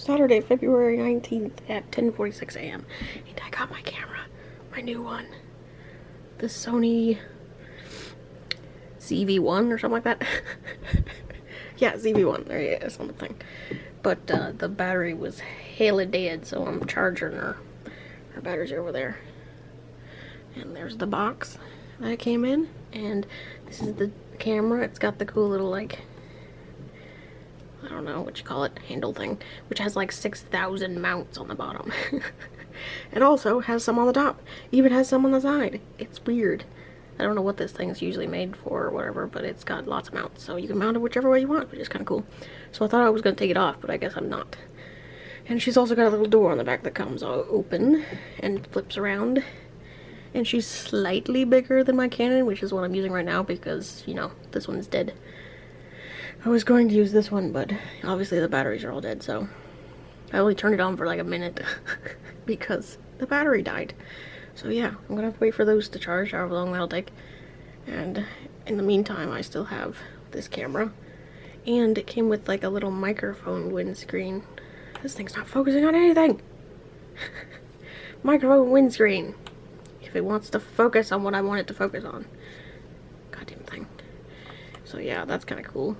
Saturday, February 19th at 10:46 a.m. And I got my camera, my new one. The Sony ZV-1 or something like that. Yeah, ZV-1, there it is on the thing. But the battery was hella dead, so I'm charging her. Her batteries are over there. And there's the box that it came in. And this is the camera. It's got the cool little, like, I don't know what you call it, handle thing, which has like 6,000 mounts on the bottom. It also has some on the top, even has some on the side. It's weird. I don't know what this thing's usually made for or whatever, but it's got lots of mounts, so you can mount it whichever way you want, which is kind of cool. So I thought I was going to take it off, but I guess I'm not. And she's also got a little door on the back that comes open and flips around. And she's slightly bigger than my Canon, which is what I'm using right now because, you know, this one's dead. I was going to use this one, but obviously the batteries are all dead, so I only turned it on for like a minute because the battery died. So yeah, I'm gonna have to wait for those to charge, however long that'll take. And in the meantime, I still have this camera. And it came with like a little microphone windscreen. This thing's not focusing on anything! Microphone windscreen. If it wants to focus on what I want it to focus on. Goddamn thing. So yeah, that's kind of cool.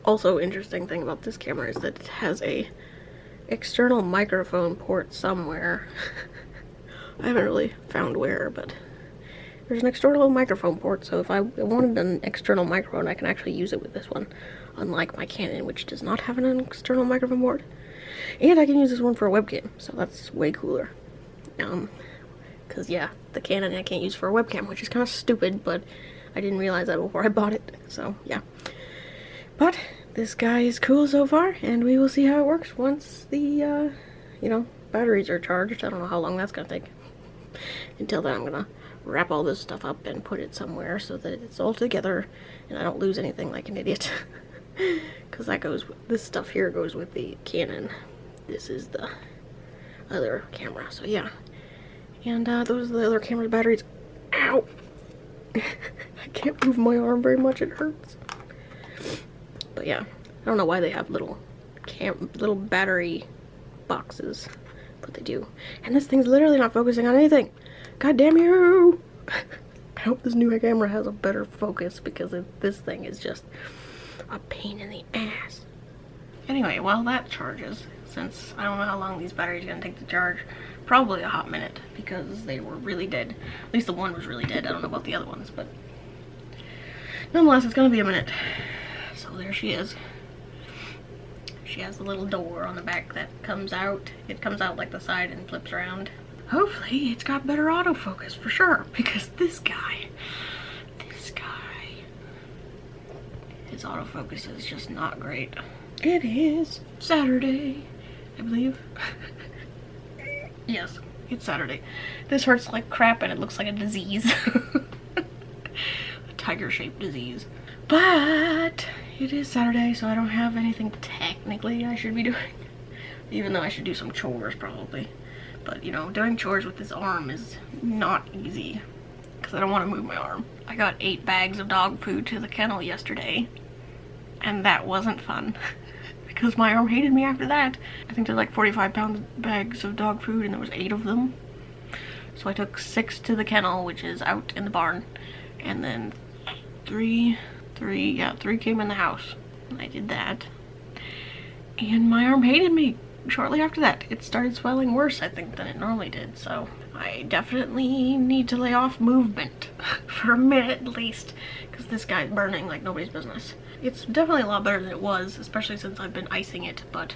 Also, interesting thing about this camera is that it has a external microphone port somewhere. I haven't really found where, but there's an external microphone port, so if I wanted an external microphone, I can actually use it with this one, unlike my Canon, which does not have an external microphone port. And I can use this one for a webcam, so that's way cooler. Because yeah, the Canon I can't use for a webcam, which is kind of stupid, but I didn't realize that before I bought it, so yeah. But this guy is cool so far, and we will see how it works once the, you know, batteries are charged. I don't know how long that's gonna take. Until then, I'm gonna wrap all this stuff up and put it somewhere so that it's all together and I don't lose anything like an idiot. Because that goes, this stuff here goes with the Canon. This is the other camera, so yeah. And those are the other camera's batteries. Ow! I can't move my arm very much, it hurts. But yeah, I don't know why they have little battery boxes, but they do. And this thing's literally not focusing on anything. God damn you! I hope this new camera has a better focus because this thing is just a pain in the ass. Anyway, while that charges, since I don't know how long these batteries are gonna take to charge, probably a hot minute because they were really dead. At least the one was really dead. I don't know about the other ones, but nonetheless, it's gonna be a minute. So there she is. She has the little door on the back that comes out. It comes out like the side and flips around. Hopefully it's got better autofocus for sure, because this guy, his autofocus is just not great. It is Saturday, I believe. Yes, it's Saturday. This hurts like crap and it looks like a disease. A tiger-shaped disease. But it is Saturday, so I don't have anything technically I should be doing. Even though I should do some chores probably. But you know, doing chores with this arm is not easy. Because I don't want to move my arm. I got 8 bags of dog food to the kennel yesterday. And that wasn't fun. Because my arm hated me after that. I think they're like 45-pound bags of dog food and there was 8 of them. So I took 6 to the kennel, which is out in the barn. And then 3 came in the house. And I did that. And my arm hated me shortly after that. It started swelling worse, I think, than it normally did. So I definitely need to lay off movement for a minute at least. Because this guy's burning like nobody's business. It's definitely a lot better than it was, especially since I've been icing it, but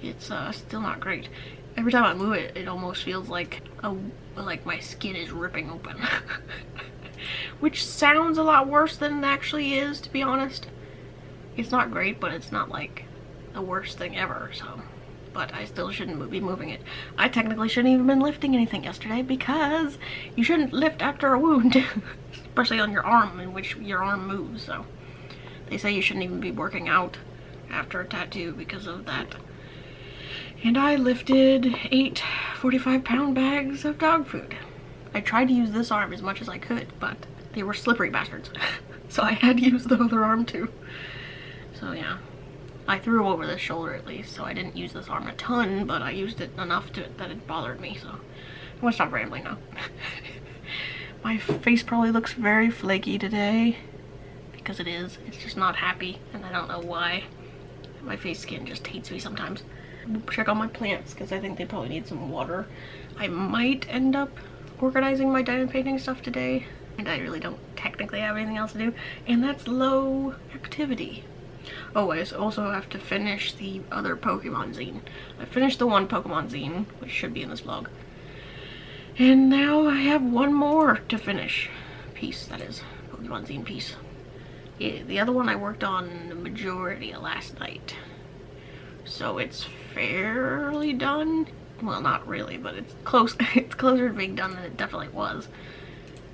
it's still not great. Every time I move it, it almost feels like my skin is ripping open. Which sounds a lot worse than it actually is, to be honest. It's not great, but it's not like the worst thing ever, so. But I still shouldn't be moving it. I technically shouldn't even been lifting anything yesterday because you shouldn't lift after a wound. Especially on your arm, in which your arm moves, so. They say you shouldn't even be working out after a tattoo because of that. And I lifted 8 45-pound bags of dog food. I tried to use this arm as much as I could, but they were slippery bastards. So I had to use the other arm too. So yeah. I threw over the shoulder at least, so I didn't use this arm a ton, but I used it enough that it bothered me, so I'm gonna stop rambling now. My face probably looks very flaky today, because it is. It's just not happy, and I don't know why. My face skin just hates me sometimes. Check on my plants, because I think they probably need some water. I might end up organizing my diamond painting stuff today, and I really don't technically have anything else to do, and that's low activity. Oh, I also have to finish the other Pokemon zine. I finished the one Pokemon zine, which should be in this vlog. And now I have one more to finish. Piece, that is. Pokemon zine piece. Yeah, the other one I worked on the majority of last night. So it's fairly done. Well, not really, but it's close. It's closer to being done than it definitely was.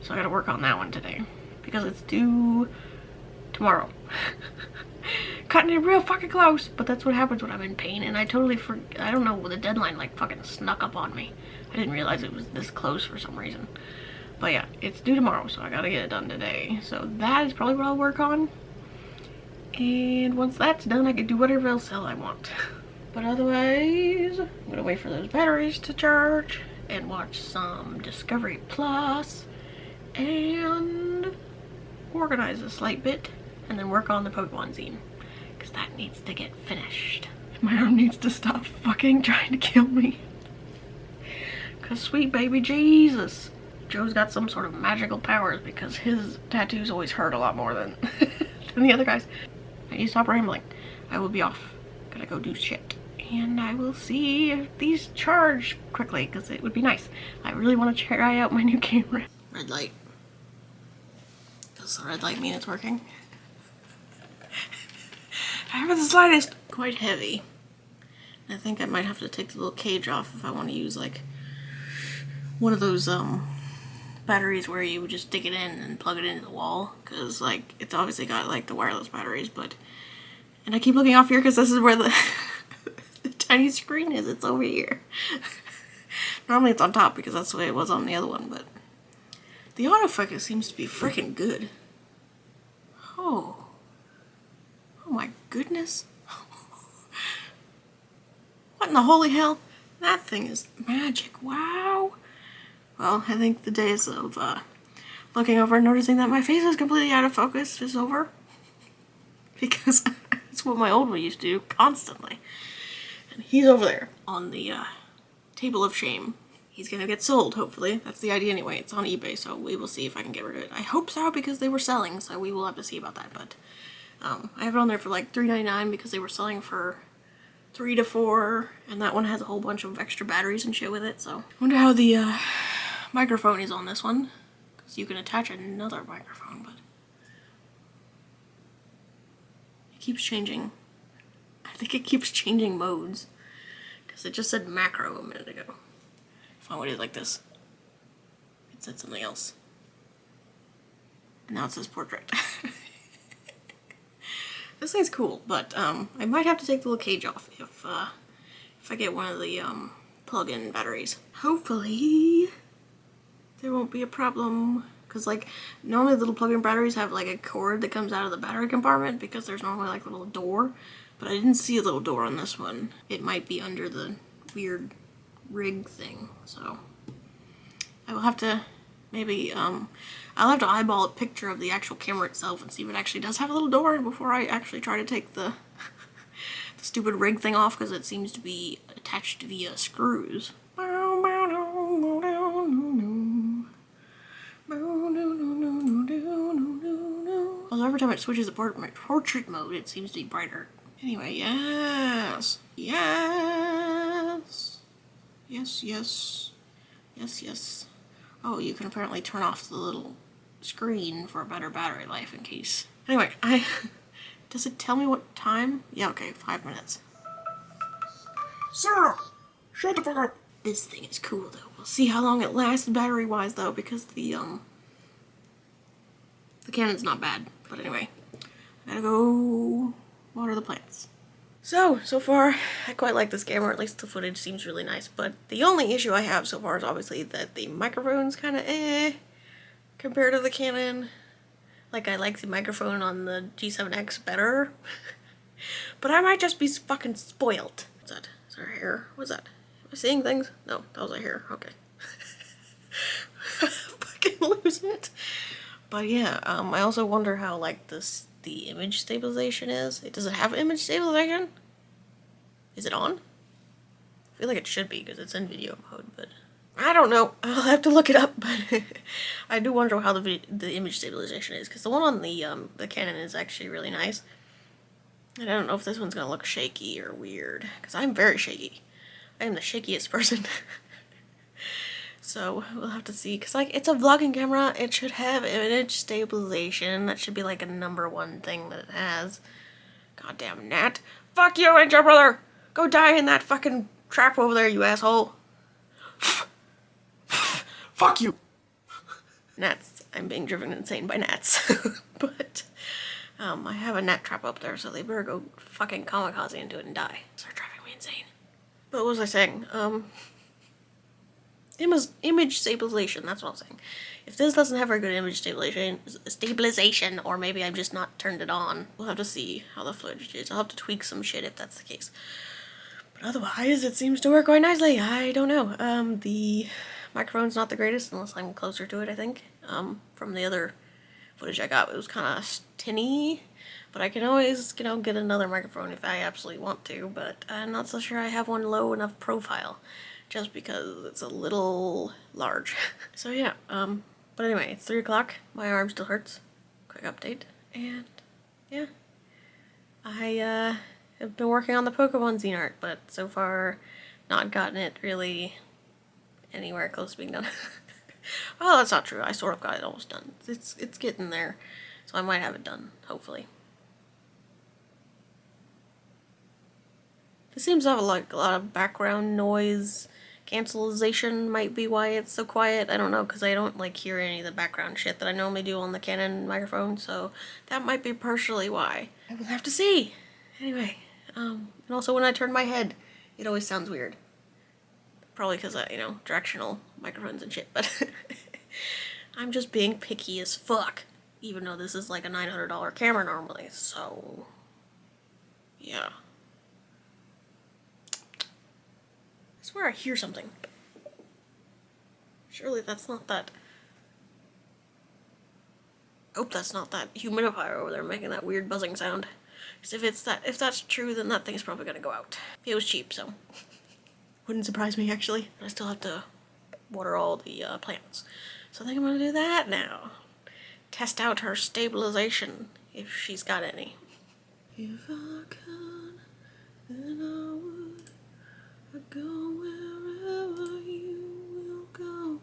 So I gotta work on that one today. Because it's due tomorrow. Cutting it real fucking close, but that's what happens when I'm in pain, and I totally I don't know, the deadline like fucking snuck up on me. I didn't realize it was this close for some reason. But yeah, it's due tomorrow, so I gotta get it done today. So that is probably what I'll work on. And once that's done, I can do whatever else I want. But otherwise, I'm gonna wait for those batteries to charge and watch some Discovery Plus and organize a slight bit, and then work on the Pokemon zine, because that needs to get finished. My arm needs to stop fucking trying to kill me. Because sweet baby Jesus, Joe's got some sort of magical powers because his tattoos always hurt a lot more than, than the other guys. I need to stop rambling. I will be off. Gotta go do shit. And I will see if these charge quickly, because it would be nice. I really want to try out my new camera. Red light. Does the red light mean it's working? I haven't the slightest. Quite heavy. I think I might have to take the little cage off if I want to use like one of those batteries where you would just stick it in and plug it into the wall, because like it's obviously got like the wireless batteries, but and I keep looking off here because this is where the the tiny screen is. It's over here. Normally it's on top because that's the way it was on the other one, but the autofocus seems to be freaking good. Oh my goodness. What in the holy hell? That thing is magic. Wow. Well, I think the days of looking over and noticing that my face is completely out of focus is over. Because that's what my old one used to do constantly. And he's over there on the table of shame. He's gonna get sold, hopefully. That's the idea anyway. It's on eBay, so we will see if I can get rid of it. I hope so, because they were selling, so we will have to see about that. But I have it on there for like $3.99 because they were selling for $3 to $4, and that one has a whole bunch of extra batteries and shit with it. So I wonder how the microphone is on this one, because you can attach another microphone, but it keeps changing. I think it keeps changing modes, because it just said macro a minute ago. If I went it like this, it said something else. And now it says portrait. This thing's cool, but I might have to take the little cage off if I get one of the plug-in batteries. Hopefully there won't be a problem, because like normally the little plug-in batteries have like a cord that comes out of the battery compartment, because there's normally like a little door, but I didn't see a little door on this one. It might be under the weird rig thing, so I will have to maybe I'll have to eyeball a picture of the actual camera itself and see if it actually does have a little door before I actually try to take the the stupid rig thing off, because it seems to be attached via screws. Although every time it switches the portrait mode, it seems to be brighter. Anyway, yes. Yes. Yes, yes. Yes, yes. Oh, you can apparently turn off the little screen for a better battery life in case. Anyway, does it tell me what time? Yeah, okay, 5 minutes. Sarah! Shut the fuck up! This thing is cool though. We'll see how long it lasts battery-wise though, because the Canon's not bad. But anyway, I gotta go water the plants. So far, I quite like this camera, at least the footage seems really nice, but the only issue I have so far is obviously that the microphone's kinda compared to the Canon. Like, I like the microphone on the G7X better, But I might just be fucking spoiled. What's that? Is there hair? What's that? Am I seeing things? No, that was a hair. Okay. Fucking lose it. But yeah, I also wonder how like the image stabilization is. Does it have image stabilization? Is it on? I feel like it should be because it's in video mode, but I don't know. I'll have to look it up. But I do wonder how the image stabilization is because the one on the Canon is actually really nice. And I don't know if this one's gonna look shaky or weird because I'm very shaky. I am the shakiest person. So we'll have to see, because like it's a vlogging camera, it should have image stabilization. That should be like a #1 thing that it has. Goddamn Nat. Fuck you and your brother! Go die in that fucking trap over there, you asshole. Fuck you! Gnats. I'm being driven insane by gnats. But I have a gnat trap up there, so they better go fucking kamikaze into it and die. They're driving me insane. But what was I saying? Image stabilization, that's what I'm saying. If this doesn't have very good image stabilization, or maybe I've just not turned it on, we'll have to see how the footage is. I'll have to tweak some shit if that's the case. But otherwise, it seems to work quite nicely. I don't know. The microphone's not the greatest unless I'm closer to it, I think. From the other footage I got, it was kind of tinny. But I can always, get another microphone if I absolutely want to. But I'm not so sure I have one low enough profile. Just because it's a little large. So yeah, but anyway, it's 3 o'clock. My arm still hurts. Quick update. And yeah, I have been working on the Pokemon zine art, but so far not gotten it really anywhere close to being done. Well, that's not true. I sort of got it almost done. It's getting there, so I might have it done, hopefully. It seems to have a lot of background noise. Cancellation might be why it's so quiet. I don't know, because I don't like hear any of the background shit that I normally do on the Canon microphone, so that might be partially why. I will have to see. Anyway, and also when I turn my head, it always sounds weird. Probably because directional microphones and shit, but I'm just being picky as fuck, even though this is like a $900 camera normally, so yeah. I swear I hear something. Surely that's not that. I hope that's not that humidifier over there making that weird buzzing sound. Because if that's true, then that thing's probably gonna go out. It was cheap, so wouldn't surprise me actually. I still have to water all the plants, so I think I'm gonna do that now. Test out her stabilization if she's got any. If I could, then I would. I'd go wherever you will go,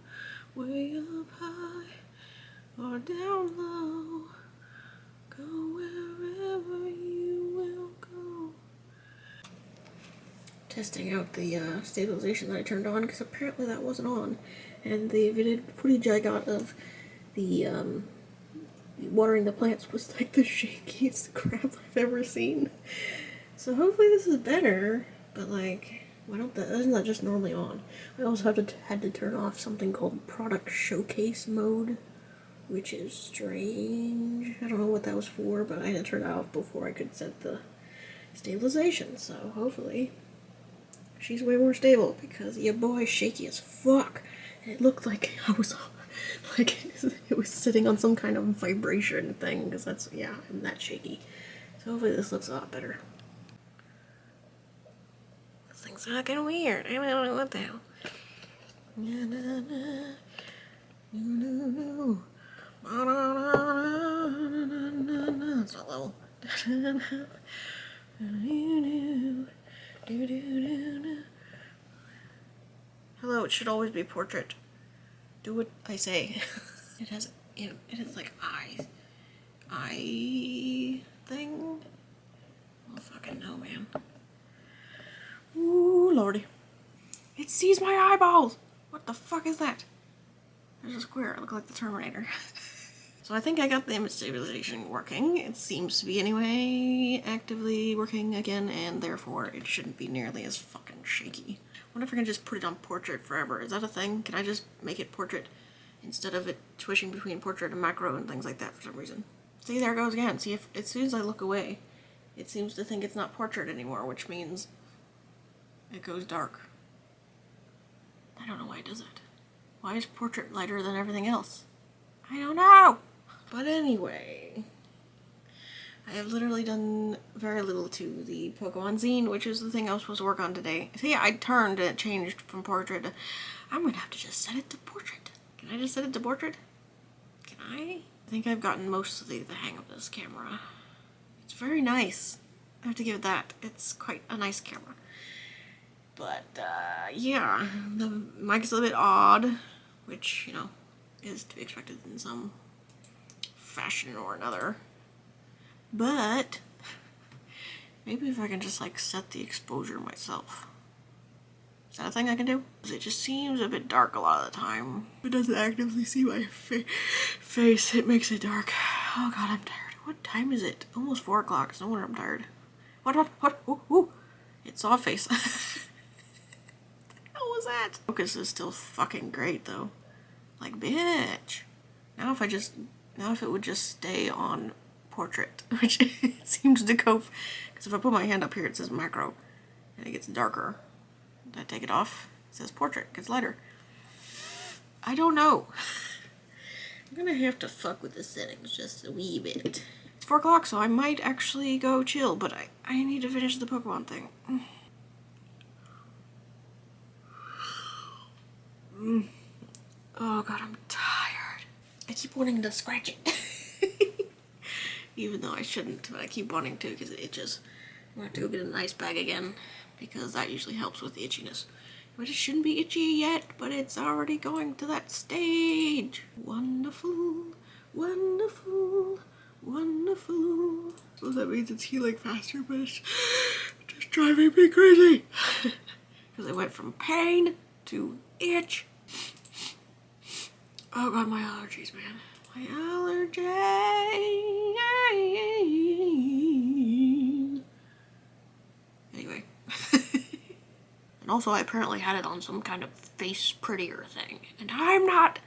way up high or down low. Go wherever you will go. Testing out the stabilization that I turned on, because apparently that wasn't on. And the footage I got of the watering the plants was like the shakiest crap I've ever seen. So hopefully this is better, but like, isn't that just normally on? I also had to turn off something called product showcase mode, which is strange. I don't know what that was for, but I had to turn it off before I could set the stabilization, so hopefully she's way more stable, because your boy's shaky as fuck. And it looked like I was like it was sitting on some kind of vibration thing, because I'm that shaky. So hopefully this looks a lot better. This thing's fucking weird. I don't know what the hell. That's not level. Hello, it should always be portrait. Do what I say. It has like eyes. Eye thing? I don't fucking know, man. Ooh, lordy. It sees my eyeballs! What the fuck is that? There's a square. I look like the Terminator. So I think I got the image stabilization working. It seems to be anyway, actively working again, and therefore it shouldn't be nearly as fucking shaky. I wonder if I can just put it on portrait forever. Is that a thing? Can I just make it portrait instead of it switching between portrait and macro and things like that for some reason? See, there it goes again. See, if as soon as I look away, it seems to think it's not portrait anymore, which means it goes dark. I don't know why it does it. Why is portrait lighter than everything else? I don't know! But anyway, I have literally done very little to the Pokemon zine, which is the thing I was supposed to work on today. See, I turned and it changed from portrait to... I'm gonna have to just set it to portrait. Can I just set it to portrait? Can I? I think I've gotten most of the hang of this camera. It's very nice. I have to give it that. It's quite a nice camera. But, yeah, the mic is a little bit odd, which, you know, is to be expected in some fashion or another. But maybe if I can just like set the exposure myself. Is that a thing I can do? Because it just seems a bit dark a lot of the time. It doesn't actively see my face. It makes it dark. Oh god, I'm tired. What time is it? Almost 4 o'clock. It's no wonder I'm tired. What? Ooh. It saw a face. What the hell was that? Focus is still fucking great though. Like, bitch. Now if it would just stay on portrait, which it seems to go, because if I put my hand up here it says macro and it gets darker. Did I take it off? It says portrait, it gets lighter. I don't know. I'm gonna have to fuck with the settings just a wee bit. It's 4 o'clock, so I might actually go chill, but I need to finish the Pokemon thing. Oh god, I'm tired. I keep wanting to scratch it. Even though I shouldn't, but I keep wanting to because it itches. I'm gonna have to go get an ice bag again because that usually helps with the itchiness. But it shouldn't be itchy yet, but it's already going to that stage. Wonderful, wonderful, wonderful. So that means it's healing faster, but it's just driving me crazy. Because I went from pain to itch. Oh god, my allergies, man. My allergies. Anyway. And also I apparently had it on some kind of face prettier thing. And I'm not.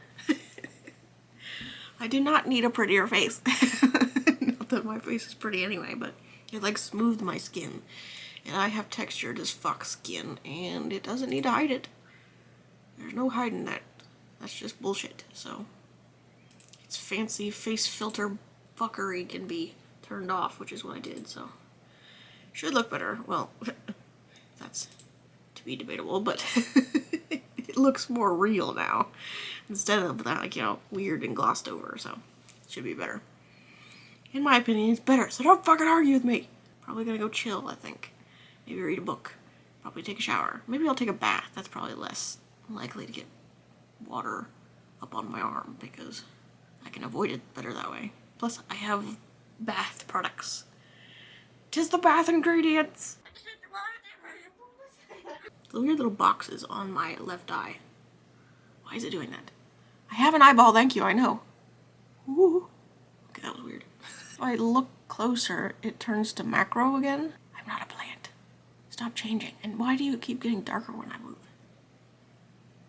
I do not need a prettier face. Not that my face is pretty anyway, but it like smoothed my skin. And I have textured as fuck skin, and it doesn't need to hide it. There's no hiding that. That's just bullshit, so its fancy face filter fuckery can be turned off, which is what I did, so should look better. Well, that's to be debatable, but it looks more real now instead of that, like, you know, weird and glossed over, so it should be better. In my opinion, it's better, so don't fucking argue with me. Probably gonna go chill, I think. Maybe read a book. Probably take a shower. Maybe I'll take a bath. That's probably less likely to get water up on my arm because I can avoid it better that way. Plus, I have bath products. 'Tis the bath ingredients! The weird little boxes on my left eye. Why is it doing that? I have an eyeball, thank you, I know. Ooh. Okay, that was weird. If I look closer, it turns to macro again. I'm not a plant. Stop changing. And why do you keep getting darker when I move?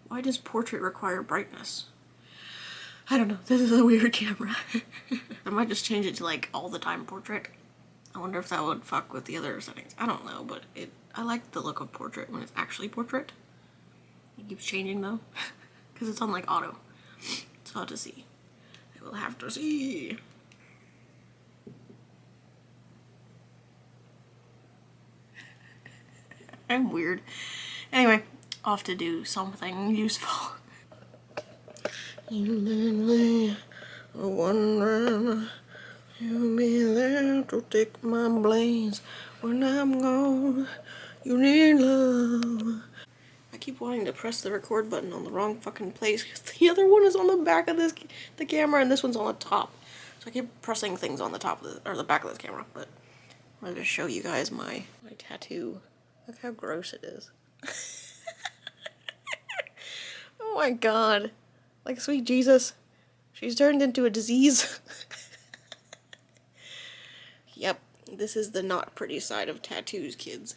Why does portrait require brightness? I don't know. This is a weird camera. I might just change it to like all the time portrait. I wonder if that would fuck with the other settings. I don't know, but I like the look of portrait when it's actually portrait. It keeps changing though. Because it's on like auto. So I'll have to see. I will have to see. I'm weird. Anyway, off to do something useful. You leave me wondering, you'll be there to take my place when I'm gone. You need love. I keep wanting to press the record button on the wrong fucking place because the other one is on the back of the camera and this one's on the top. So I keep pressing things on the top of the back of this camera. But I wanted to show you guys my tattoo. Look how gross it is. Oh my god. Like, sweet Jesus. She's turned into a disease. Yep. This is the not pretty side of tattoos, kids.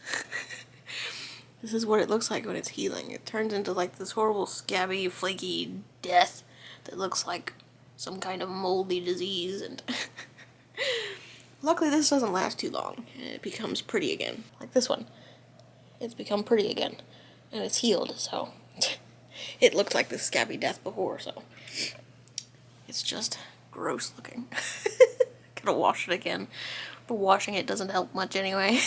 This is what it looks like when it's healing. It turns into like this horrible scabby, flaky death that looks like some kind of moldy disease, and Luckily this doesn't last too long, and it becomes pretty again. Like this one. It's become pretty again. And it's healed, so... It looked like this scabby death before, so... It's just gross looking. Gotta wash it again. But washing it doesn't help much anyway.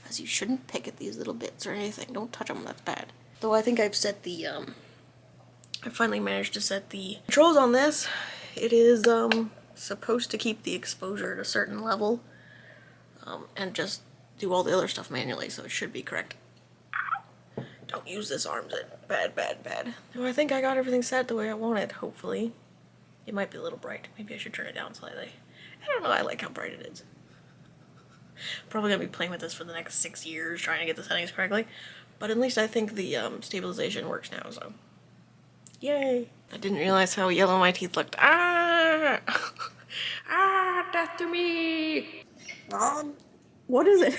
As you shouldn't pick at these little bits or anything. Don't touch them, that's bad. Though I think I've set the, I finally managed to set the controls on this. It is, supposed to keep the exposure at a certain level. And just do all the other stuff manually, so it should be correct. Ow. Don't use this arm, Zit. Bad, bad, bad. So I think I got everything set the way I want it, hopefully. It might be a little bright. Maybe I should turn it down slightly. I don't know, I like how bright it is. Probably gonna be playing with this for the next 6 years, trying to get the settings correctly. But at least I think the stabilization works now, so. Yay! I didn't realize how yellow my teeth looked. Ah! Ah, death to me! What is it?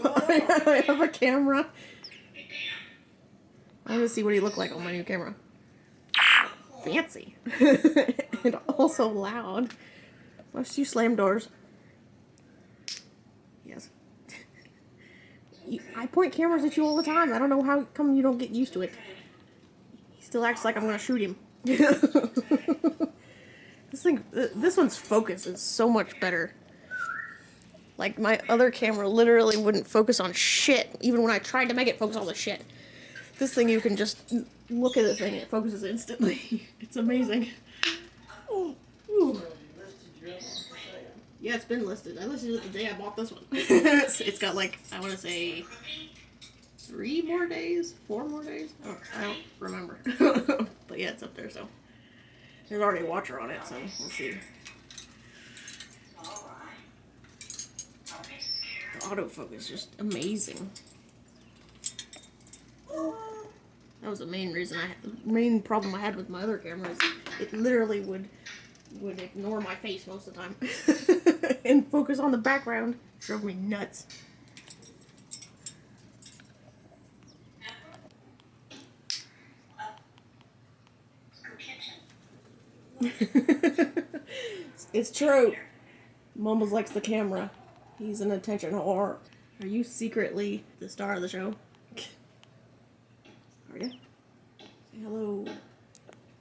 I have a camera. I want to see what he looked like on my new camera. Fancy. And also loud. Must you slam doors? Yes. I point cameras at you all the time. I don't know how come you don't get used to it. He still acts like I'm gonna shoot him. This one's focus is so much better. Like, my other camera literally wouldn't focus on shit, even when I tried to make it focus on the shit. This thing, you can just look at the thing and it focuses instantly. It's amazing. Oh, ooh. Yeah, it's been listed. I listed it the day I bought this one. It's got, like, I want to say 3 more days? 4 more days? Oh, I don't remember. But yeah, it's up there, so. There's already a watcher on it, so we'll see. The autofocus, just amazing. That was the main reason the main problem I had with my other camera is it literally would ignore my face most of the time and focus on the background. Drove me nuts. It's true. Mumbles likes the camera. He's an attention whore. Are you secretly the star of the show? Are you? Say hello.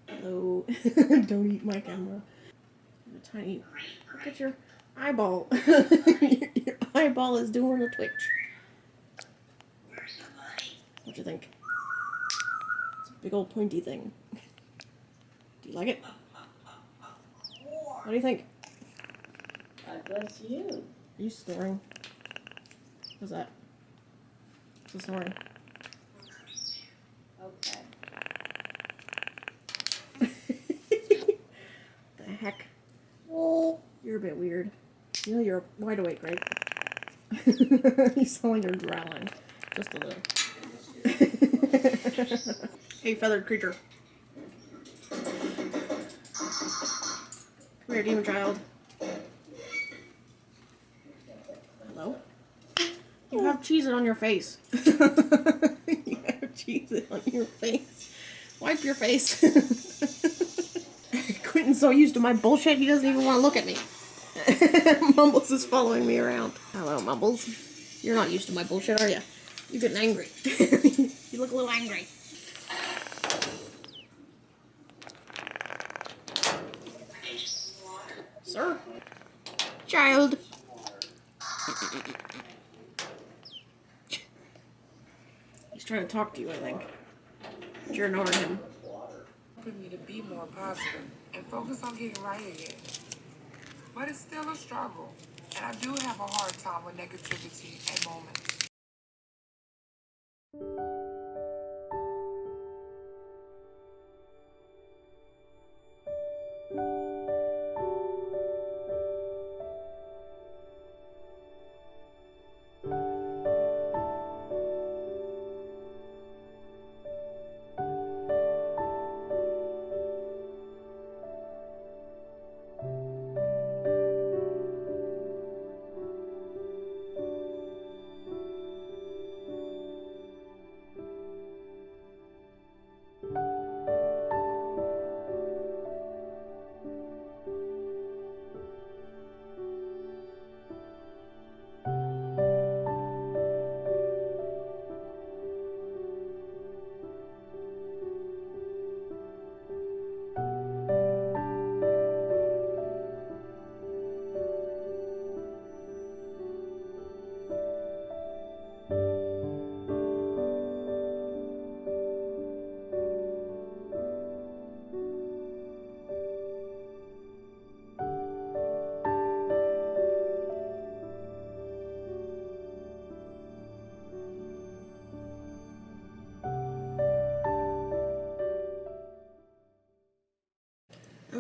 Hello. Don't eat my camera. A tiny. Look at your eyeball. Your eyeball is doing a twitch. What do you think? It's a big old pointy thing. Do you like it? What do you think? God bless you. Are you snoring? What's that? What's the snoring? Okay. The heck? Oh, you're a bit weird. You know you're wide awake, right? You sound like you're growling. Just a little. Hey, feathered creature. Come here, demon child. Hello? You have Cheez-It on your face. You have Cheez-It on your face. Wipe your face. Quentin's so used to my bullshit, he doesn't even want to look at me. Mumbles is following me around. Hello, Mumbles. You're not used to my bullshit, are you? You're getting angry. You look a little angry. Sir? Child. He's trying to talk to you, I think. But you're ignoring him. For me to be more positive and focus on getting right again. But it's still a struggle, and I do have a hard time with negativity at moments.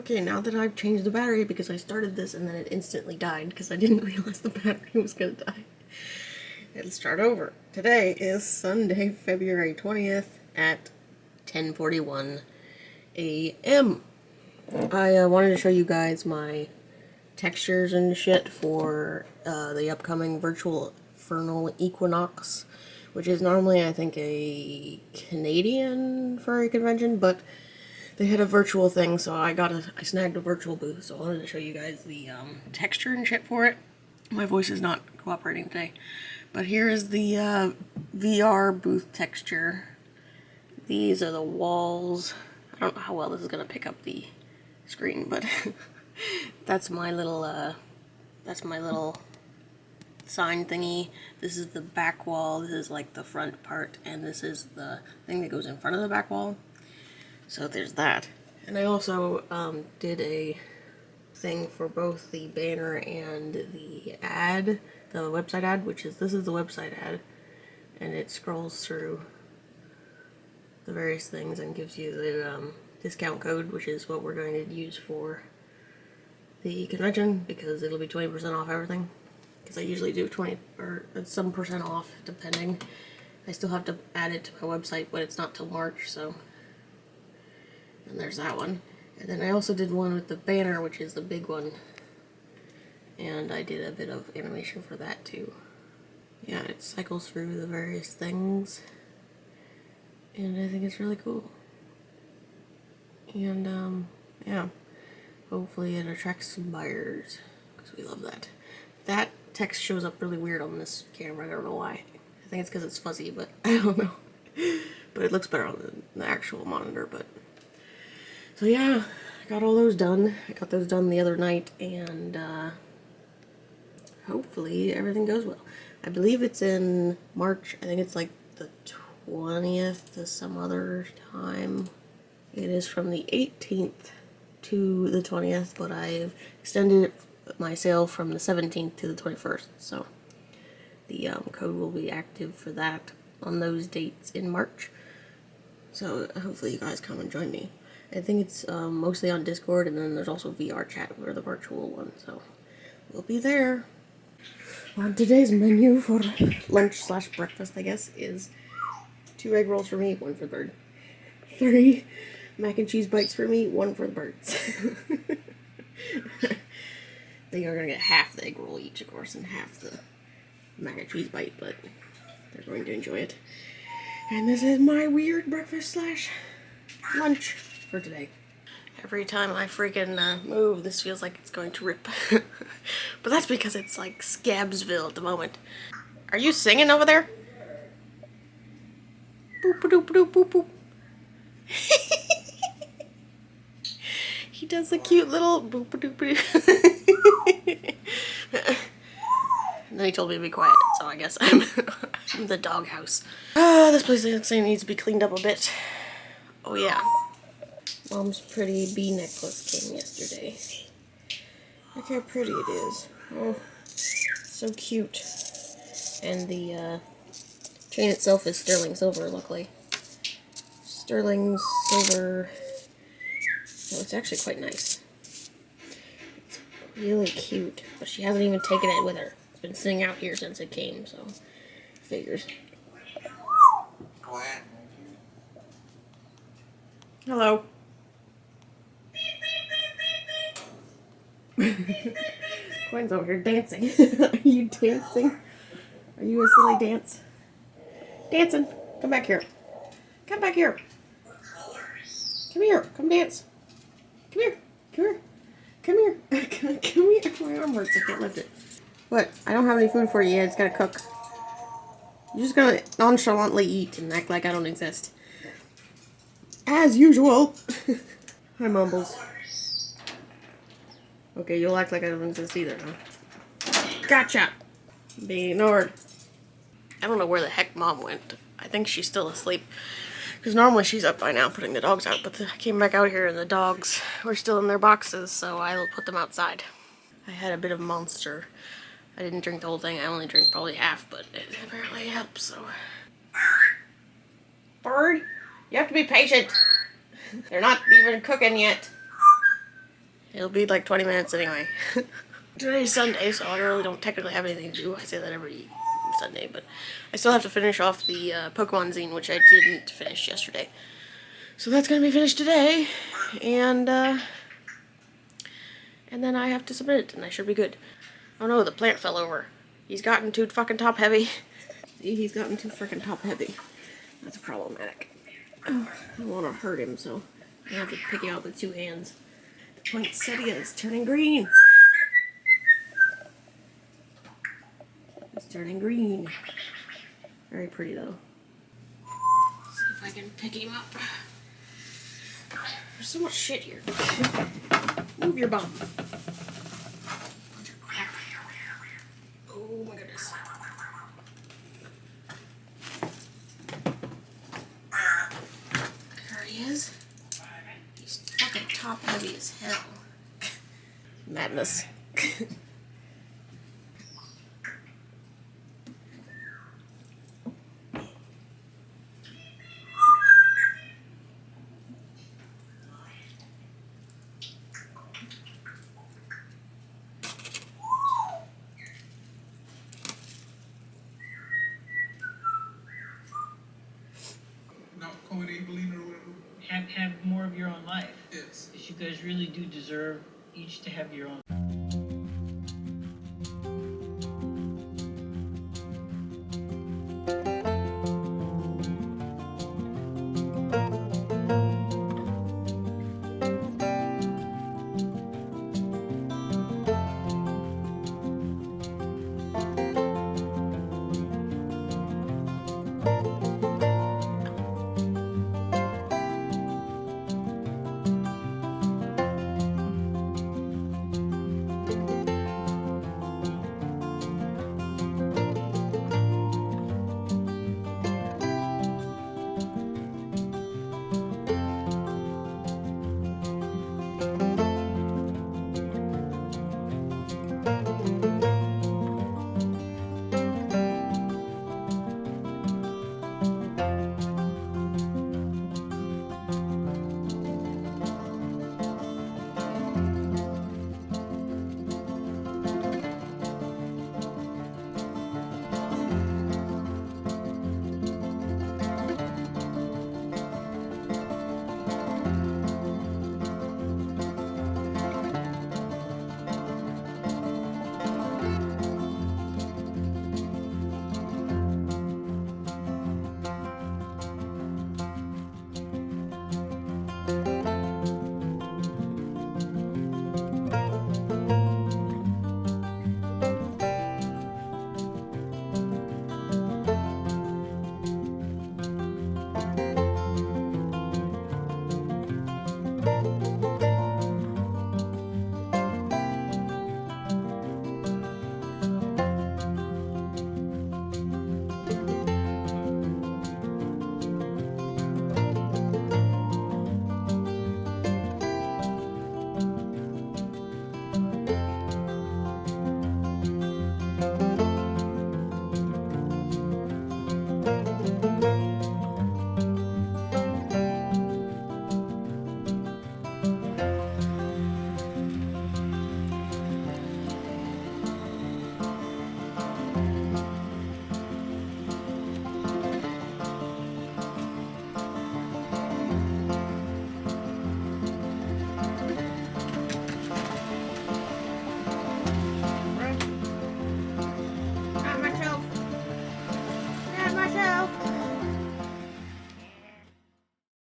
Okay, now that I've changed the battery, because I started this and then it instantly died because I didn't realize the battery was gonna die. It'll start over. Today is Sunday, February 20th at 10:41 a.m. I wanted to show you guys my textures and shit for the upcoming virtual vernal equinox, which is normally, I think, a Canadian furry convention, but they had a virtual thing, so I snagged a virtual booth, so I wanted to show you guys the texture and shit for it. My voice is not cooperating today, but here is the VR booth texture. These are the walls. I don't know how well this is gonna pick up the screen, but that's my little sign thingy. This is the back wall. This is like the front part, and this is the thing that goes in front of the back wall. So there's that. And I also did a thing for both the banner and the ad, the website ad, this is the website ad, and it scrolls through the various things and gives you the discount code, which is what we're going to use for the convention, because it'll be 20% off everything. Because I usually do 20 or some percent off, depending. I still have to add it to my website, but it's not till March, so. And there's that one. And then I also did one with the banner, which is the big one. And I did a bit of animation for that too. Yeah, it cycles through the various things. And I think it's really cool. And, yeah. Hopefully it attracts some buyers, because we love that. That text shows up really weird on this camera, I don't know why. I think it's because it's fuzzy, but I don't know. But it looks better on the actual monitor, but. So yeah, I got all those done. I got those done the other night, and hopefully everything goes well. I believe it's in March. I think it's like the 20th to some other time. It is from the 18th to the 20th, but I've extended my sale from the 17th to the 21st, so the code will be active for that on those dates in March. So hopefully you guys come and join me. I think it's mostly on Discord, and then there's also VR chat for the virtual one, so we'll be there. On today's menu for lunch/breakfast, I guess, is 2 egg rolls for me, 1 for the bird. 3 mac and cheese bites for me, 1 for the birds. They are going to get half the egg roll each, of course, and half the mac and cheese bite, but they're going to enjoy it. And this is my weird breakfast/lunch for today. Every time I freaking move, this feels like it's going to rip. But that's because it's like Scabsville at the moment. Are you singing over there? Boop doop doop boop boop. He does a cute little boop doop doop. And then he told me to be quiet, so I guess I'm the doghouse. This place needs to be cleaned up a bit. Oh yeah. Mom's pretty bee necklace came yesterday. Look how pretty it is. Oh, so cute. And the chain itself is sterling silver, luckily. Sterling silver. Oh, it's actually quite nice. It's really cute, but she hasn't even taken it with her. It's been sitting out here since it came, so figures. Hello. Quinn's over here dancing. Are you dancing? Are you a silly dance? Dancing. Come back here. Come back here. Come here. Come dance. Come here. Come here. Come here. Come here. My arm hurts. I can't lift it. What? I don't have any food for you yet. It's gotta cook. You're just gonna nonchalantly eat and act like I don't exist. As usual. Hi, Mumbles. Okay, you'll act like I don't exist either, huh? Gotcha! Being ignored. I don't know where the heck Mom went. I think she's still asleep. Because normally she's up by now putting the dogs out, but I came back out here and the dogs were still in their boxes, so I will put them outside. I had a bit of Monster. I didn't drink the whole thing. I only drank probably half, but it apparently helps, so. Bird, you have to be patient. They're not even cooking yet. It'll be like 20 minutes anyway. Today's Sunday, so I really don't technically have anything to do. I say that every Sunday, but I still have to finish off the Pokemon zine, which I didn't finish yesterday. So that's gonna be finished today, and then I have to submit it, and I should be good. Oh no, the plant fell over. He's gotten too fucking top heavy. See, he's gotten too freaking top heavy. That's problematic. Oh, I don't want to hurt him, so I have to pick him out with 2 hands. The poinsettia is turning green. It's turning green. Very pretty though. Let's see if I can pick him up. There's so much shit here. Move your bum. Bunch of crap. Oh my goodness. There he is. He's fucking top heavy as hell. Madness. Have more of your own life. Yes. Because you guys really do deserve each to have your own.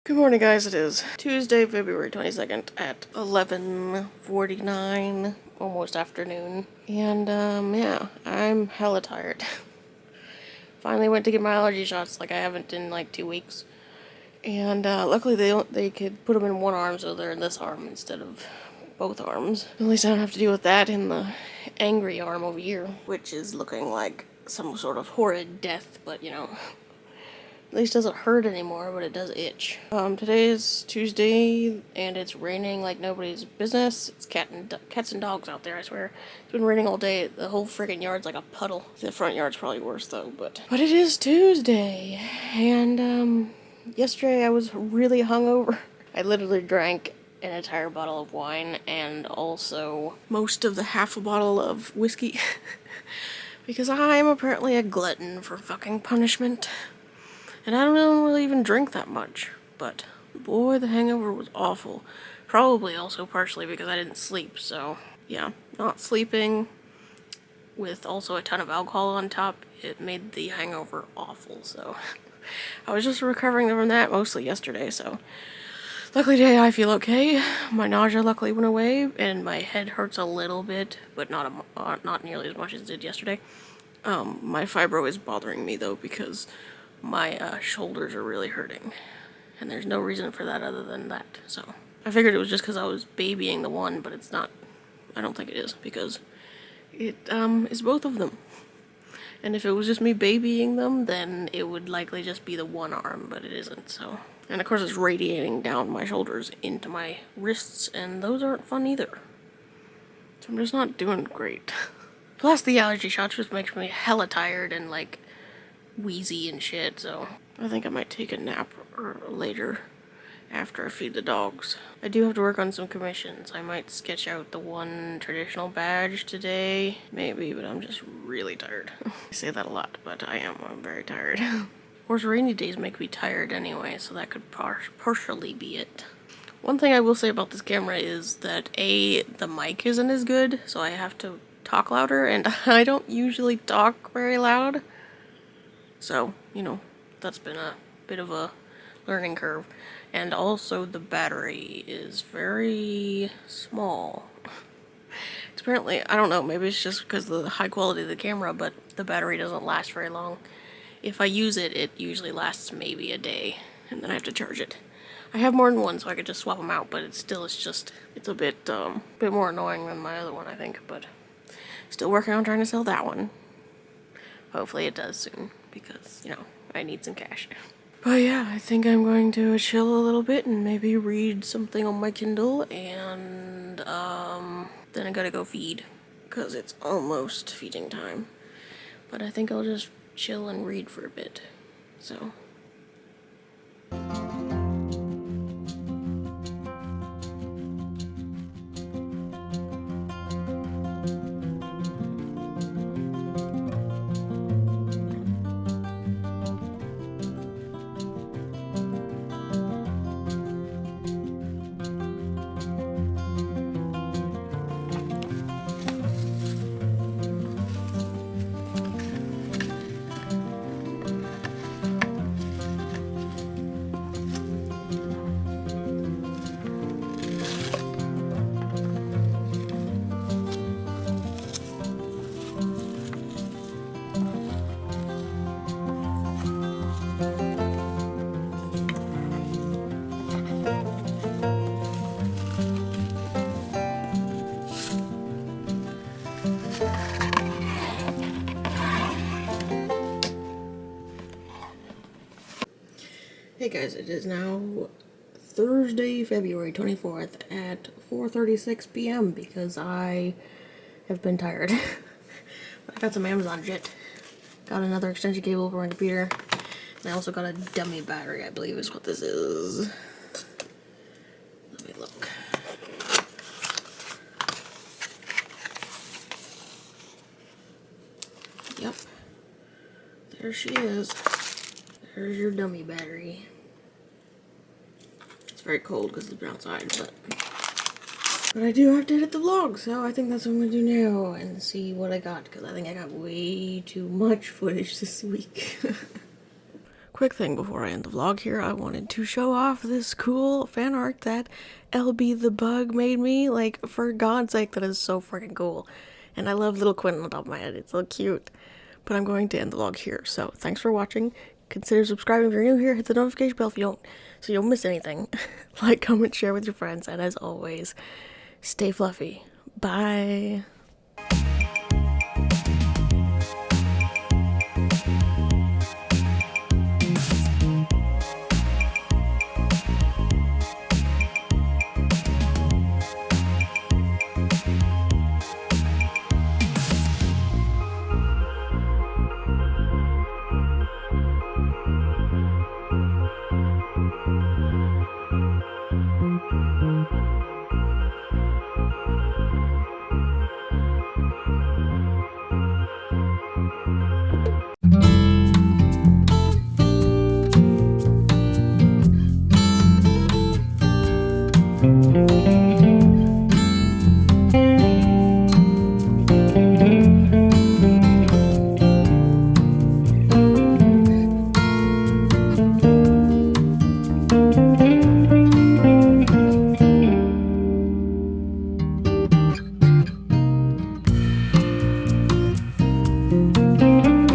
Good morning, guys. It is Tuesday, February 22nd at 11:49, almost afternoon. And, yeah, I'm hella tired. Finally went to get my allergy shots like I haven't in like 2 weeks. And, luckily they could put them in one arm, so they're in this arm instead of both arms. At least I don't have to deal with that in the angry arm over here, which is looking like some sort of horrid death, but you know. At least it doesn't hurt anymore, but it does itch. Today is Tuesday, and it's raining like nobody's business. It's cats and dogs out there, I swear. It's been raining all day. The whole friggin' yard's like a puddle. The front yard's probably worse, though, but it is Tuesday, and, yesterday I was really hungover. I literally drank an entire bottle of wine and also most of the half a bottle of whiskey. Because I'm apparently a glutton for fucking punishment. And I don't really even drink that much. But boy, the hangover was awful. Probably also partially because I didn't sleep, so yeah, not sleeping with also a ton of alcohol on top, it made the hangover awful, so I was just recovering from that mostly yesterday, so luckily today I feel okay. My nausea luckily went away, and my head hurts a little bit, but not nearly as much as it did yesterday. My fibro is bothering me though, because my shoulders are really hurting, and there's no reason for that other than that, so I figured it was just because I was babying the one, but it's not. I don't think it is, because it is both of them. And if it was just me babying them, then it would likely just be the one arm, but it isn't, so. And of course it's radiating down my shoulders into my wrists, and those aren't fun either. So I'm just not doing great. Plus the allergy shots just makes me hella tired and like wheezy and shit, so I think I might take a nap or later after I feed the dogs. I do have to work on some commissions. I might sketch out the one traditional badge today, maybe, but I'm just really tired. I say that a lot, but I'm very tired. Of course, rainy days make me tired anyway, so that could partially be it. One thing I will say about this camera is that the mic isn't as good, so I have to talk louder, and I don't usually talk very loud. So, you know, that's been a bit of a learning curve. And also the battery is very small. Apparently, I don't know, maybe it's just because of the high quality of the camera, but the battery doesn't last very long. If I use it, it usually lasts maybe a day, and then I have to charge it. I have more than one, so I could just swap them out, but it's a bit more annoying than my other one, I think, but still working on trying to sell that one. Hopefully it does soon, because, you know, I need some cash. But yeah, I think I'm going to chill a little bit and maybe read something on my Kindle, and then I gotta go feed, because it's almost feeding time. But I think I'll just chill and read for a bit, so. Hey guys, it is now Thursday, February 24th at 4:36 p.m. because I have been tired. I got some Amazon shit. Got another extension cable for my computer. And I also got a dummy battery, I believe is what this is. Let me look. Yep. There she is. There's your dummy battery. It's very cold because it's been outside, but I do have to edit the vlog, so I think that's what I'm gonna do now and see what I got, because I think I got way too much footage this week. Quick thing before I end the vlog here, I wanted to show off this cool fan art that LB the Bug made me. Like, for God's sake, that is so freaking cool. And I love little Quinn on top of my head, it's so cute. But I'm going to end the vlog here, so thanks for watching. Consider subscribing if you're new here, hit the notification bell if you don't, so you don't miss anything. Like, comment, share with your friends, and as always, stay fluffy. Bye.